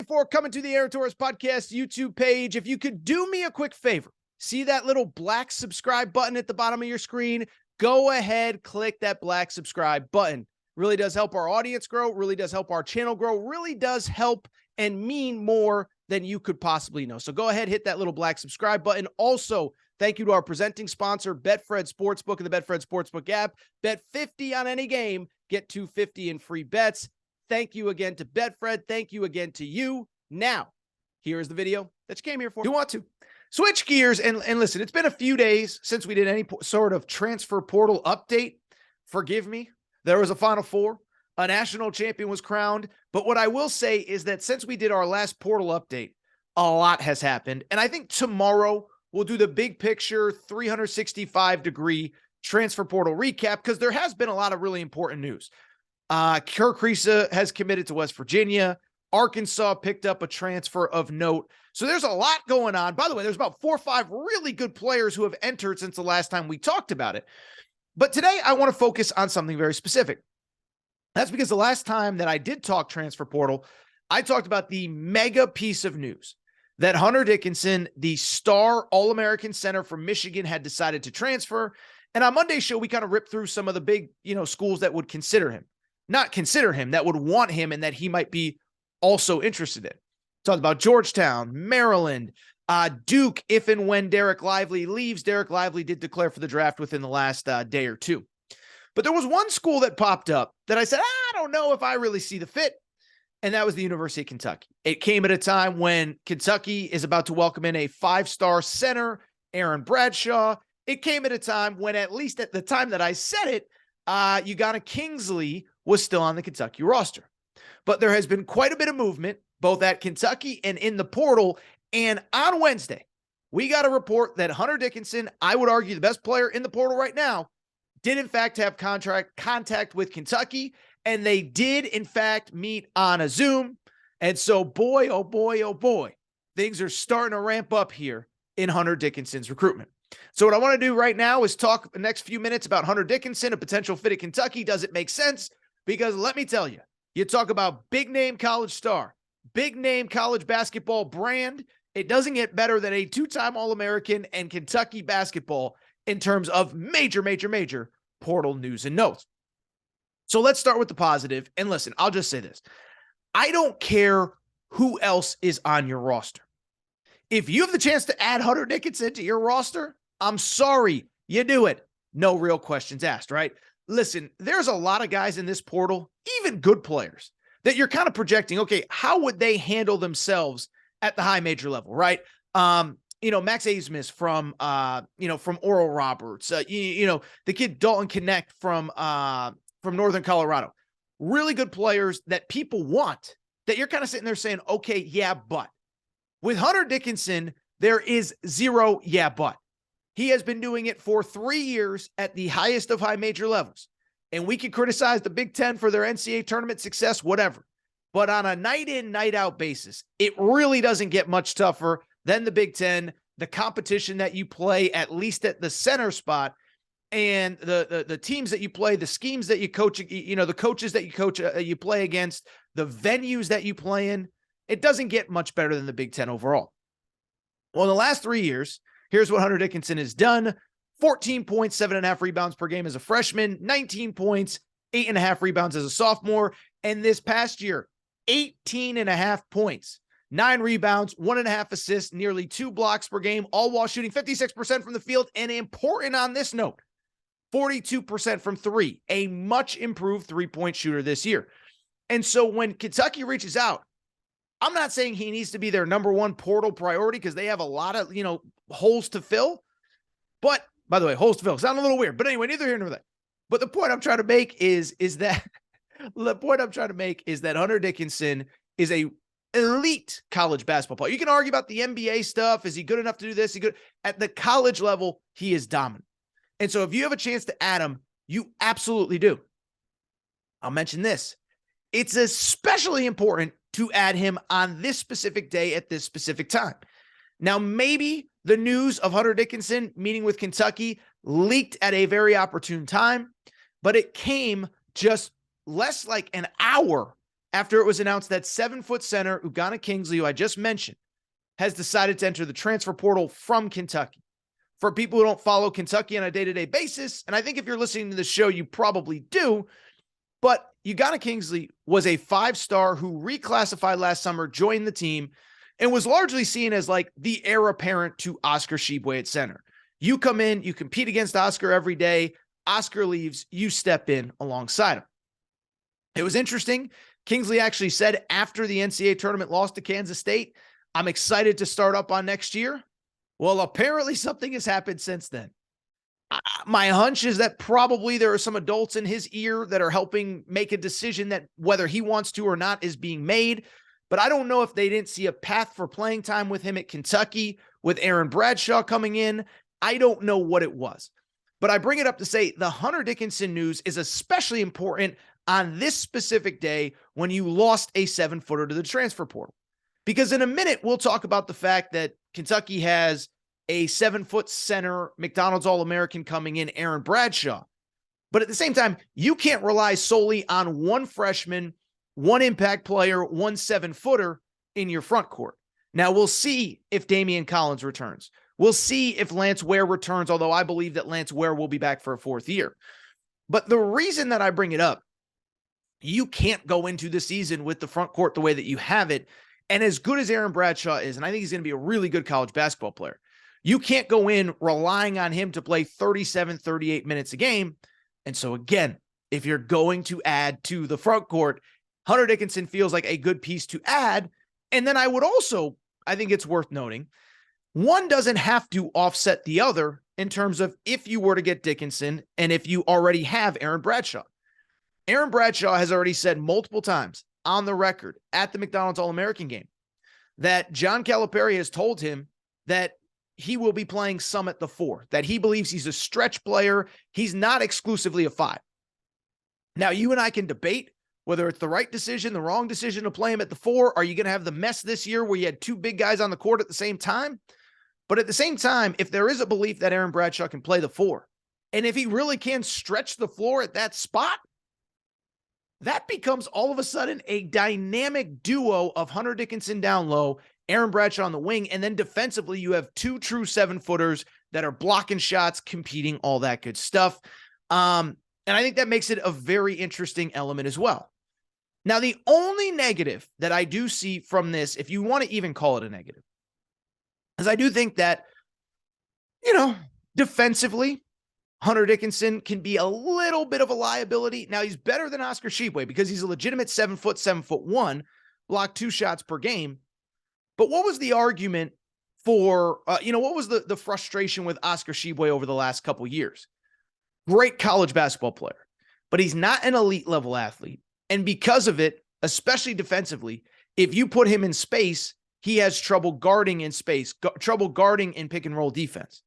before coming to the Aaron Torres Podcast YouTube page, if you could do me a quick favor, see that little black subscribe button at the bottom of your screen? Go ahead, click that black subscribe button. Really does help our audience grow, really does help our channel grow, really does help and mean more than you could possibly know. So go ahead, hit that little black subscribe button. Also, thank you to our presenting sponsor, Betfred Sportsbook and the Betfred Sportsbook app. Bet 50 on any game, get $250 in free bets. Thank you again to Betfred. Thank you again to you. Now, here's the video that you came here for. You want to switch gears and listen, it's been a few days since we did any sort of transfer portal update. Forgive me. There was a Final Four. A national champion was crowned. But what I will say is that since we did our last portal update, a lot has happened. And I think tomorrow we'll do the big picture 365-degree transfer portal recap because there has been a lot of really important news. Kirk Risa has committed to West Virginia. Arkansas picked up a transfer of note. So there's a lot going on. By the way, there's about 4 or 5 really good players who have entered since the last time we talked about it. But today I want to focus on something very specific. That's because the last time that I did talk transfer portal, I talked about the mega piece of news that Hunter Dickinson, the star All-American center from Michigan, had decided to transfer. And on Monday's show, we kind of ripped through some of the big, schools that would consider him. Not consider him, that would want him and that he might be also interested in. Talked about Georgetown, Maryland, Duke, if and when Derek Lively leaves. Derek Lively did declare for the draft within the last day or two. But there was one school that popped up that I said, I don't know if I really see the fit, and that was the University of Kentucky. It came at a time when Kentucky is about to welcome in a 5-star center, Aaron Bradshaw. It came at a time when, at least at the time that I said it, Ugonna Kingsley was still on the Kentucky roster. But there has been quite a bit of movement, both at Kentucky and in the portal. And on Wednesday, we got a report that Hunter Dickinson, I would argue the best player in the portal right now, did in fact have contact with Kentucky. And they did in fact meet on a Zoom. And so boy, oh boy, oh boy, things are starting to ramp up here in Hunter Dickinson's recruitment. So what I want to do right now is talk the next few minutes about Hunter Dickinson, a potential fit at Kentucky. Does it make sense? Because let me tell you, you talk about big name college star, big name college basketball brand. It doesn't get better than a 2-time All-American and Kentucky basketball in terms of major portal news and notes. So let's start with the positive. And listen, I'll just say this. I don't care who else is on your roster. If you have the chance to add Hunter Dickinson to your roster, I'm sorry, you do it. No real questions asked, right? Listen, there's a lot of guys in this portal, even good players, that you're kind of projecting, okay, how would they handle themselves at the high major level, right? Max Abmas from Oral Roberts, the kid Dalton Connect from Northern Colorado. Really good players that people want, that you're kind of sitting there saying, okay, yeah, but. With Hunter Dickinson, there is zero yeah, but. He has been doing it for 3 years at the highest of high major levels. And we can criticize the Big Ten for their NCAA tournament success, whatever. But on a night in, night out basis, it really doesn't get much tougher than the Big Ten, the competition that you play, at least at the center spot, and the teams that you play, the schemes that you coach, the coaches that you coach, you play against, the venues that you play in. It doesn't get much better than the Big Ten overall. Well, in the last 3 years, here's what Hunter Dickinson has done. 14 points, 7.5 rebounds per game as a freshman, 19 points, 8.5 rebounds as a sophomore. And this past year, 18.5 points, 9 rebounds, 1.5 assists, nearly 2 blocks per game, all while shooting 56% from the field. And important on this note, 42% from 3, a much improved 3-point shooter this year. And so when Kentucky reaches out, I'm not saying he needs to be their number one portal priority because they have a lot of, holes to fill. But, by the way, holes to fill sound a little weird. But anyway, neither here nor there. But the point I'm trying to make is that Hunter Dickinson is a elite college basketball player. You can argue about the NBA stuff. Is he good enough to do this? At the college level, he is dominant. And so if you have a chance to add him, you absolutely do. I'll mention this. It's especially important to add him on this specific day at this specific time. Now, maybe the news of Hunter Dickinson meeting with Kentucky leaked at a very opportune time, but it came just less like an hour after it was announced that 7-foot center Ugonna Kingsley, who I just mentioned, has decided to enter the transfer portal from Kentucky. For people who don't follow Kentucky on a day-to-day basis, and I think if you're listening to the show, you probably do, but Ugonna Kingsley was a 5-star who reclassified last summer, joined the team, and was largely seen as like the heir apparent to Oscar Tshiebwe at center. You come in, you compete against Oscar every day. Oscar leaves, you step in alongside him. It was interesting. Kingsley actually said after the NCAA tournament loss to Kansas State, I'm excited to start up on next year. Well, apparently something has happened since then. My hunch is that probably there are some adults in his ear that are helping make a decision that whether he wants to or not is being made. But I don't know if they didn't see a path for playing time with him at Kentucky, with Aaron Bradshaw coming in. I don't know what it was. But I bring it up to say the Hunter Dickinson news is especially important on this specific day when you lost a 7-footer to the transfer portal. Because in a minute, we'll talk about the fact that Kentucky has a 7-foot center, McDonald's All-American coming in, Aaron Bradshaw. But at the same time, you can't rely solely on one freshman, one impact player, one 7-footer in your front court. Now, we'll see if Damian Collins returns. We'll see if Lance Ware returns, although I believe that Lance Ware will be back for a 4th year. But the reason that I bring it up, you can't go into the season with the front court the way that you have it. And as good as Aaron Bradshaw is, and I think he's going to be a really good college basketball player, you can't go in relying on him to play 37, 38 minutes a game. And so again, if you're going to add to the front court, Hunter Dickinson feels like a good piece to add. And then I would also, I think it's worth noting, one doesn't have to offset the other in terms of if you were to get Dickinson and if you already have Aaron Bradshaw. Aaron Bradshaw has already said multiple times on the record at the McDonald's All-American game that John Calipari has told him that he will be playing some at the 4, that he believes he's a stretch player. He's not exclusively a 5. Now, you and I can debate whether it's the right decision, the wrong decision to play him at the 4. Are you going to have the mess this year where you had 2 big guys on the court at the same time? But at the same time, if there is a belief that Aaron Bradshaw can play the 4, and if he really can stretch the floor at that spot, that becomes all of a sudden a dynamic duo of Hunter Dickinson down low, Aaron Bradshaw on the wing, and then defensively you have 2 true 7-footers that are blocking shots, competing, all that good stuff. And I think that makes it a very interesting element as well. Now, the only negative that I do see from this, if you want to even call it a negative, is I do think that, defensively, Hunter Dickinson can be a little bit of a liability. Now, he's better than Oscar Tshiebwe because he's a legitimate 7-foot, 7'1", block 2 shots per game. But what was the argument for, what was the frustration with Oscar Tshiebwe over the last couple years? Great college basketball player, but he's not an elite level athlete. And because of it, especially defensively, if you put him in space, he has trouble guarding in space, trouble guarding in pick and roll defense.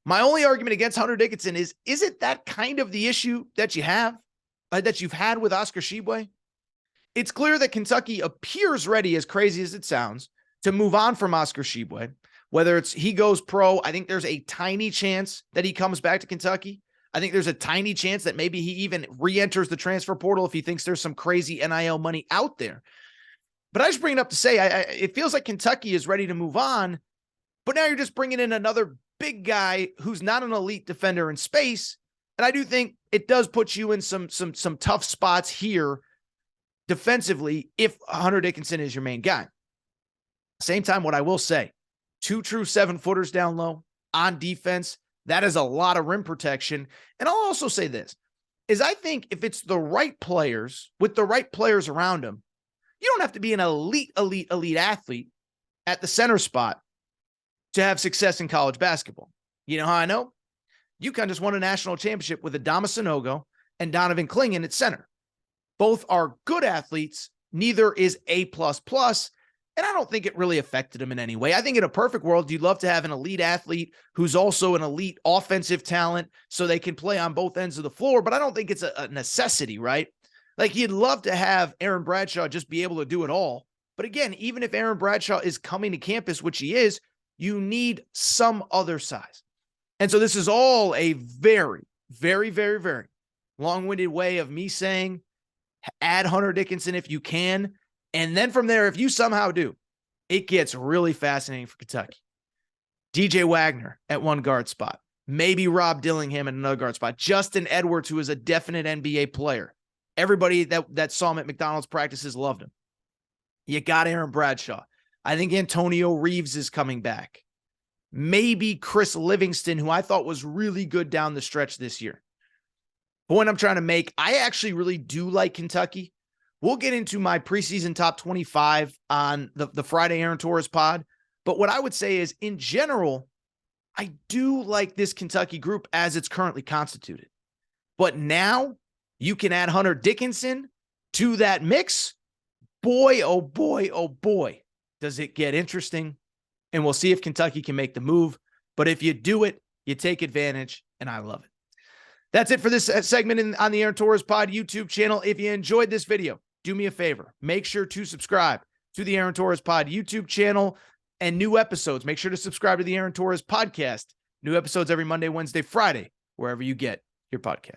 My only argument against Hunter Dickinson is it that kind of the issue that you have, that you've had with Oscar Tshiebwe? It's clear that Kentucky appears ready, as crazy as it sounds, to move on from Oscar Tshiebwe. Whether it's he goes pro, I think there's a tiny chance that he comes back to Kentucky. I think there's a tiny chance that maybe he even re-enters the transfer portal if he thinks there's some crazy NIL money out there. But I just bring it up to say, it feels like Kentucky is ready to move on, but now you're just bringing in another big guy who's not an elite defender in space. And I do think it does put you in some tough spots here defensively if Hunter Dickinson is your main guy. Same time, what I will say, 2 true 7-footers down low on defense, that is a lot of rim protection. And I'll also say this, is I think if it's the right players with the right players around them, you don't have to be an elite athlete at the center spot to have success in college basketball. You know how I know? UConn just won a national championship with Adama Sanogo and Donovan Clingan at center. Both are good athletes. Neither is A++. And I don't think it really affected him in any way. I think in a perfect world, you'd love to have an elite athlete who's also an elite offensive talent so they can play on both ends of the floor. But I don't think it's a necessity, right? Like you'd love to have Aaron Bradshaw just be able to do it all. But again, even if Aaron Bradshaw is coming to campus, which he is, you need some other size. And so this is all a very, very, very, very long-winded way of me saying Add Hunter Dickinson if you can. And then from there, if you somehow do, it gets really fascinating for Kentucky. DJ Wagner at one guard spot. Maybe Rob Dillingham at another guard spot. Justin Edwards, who is a definite NBA player. Everybody that saw him at McDonald's practices loved him. You got Aaron Bradshaw. I think Antonio Reeves is coming back. Maybe Chris Livingston, who I thought was really good down the stretch this year. Point I'm trying to make, I actually really do like Kentucky. We'll get into my preseason top 25 on the Friday Aaron Torres pod. But what I would say is, in general, I do like this Kentucky group as it's currently constituted. But now you can add Hunter Dickinson to that mix. Boy, oh boy, oh boy, does it get interesting. And we'll see if Kentucky can make the move. But if you do it, you take advantage, and I love it. That's it for this segment on the Aaron Torres Pod YouTube channel. If you enjoyed this video, do me a favor. Make sure to subscribe to the Aaron Torres Pod YouTube channel and new episodes. Make sure to subscribe to the Aaron Torres Podcast. New episodes every Monday, Wednesday, Friday, wherever you get your podcast.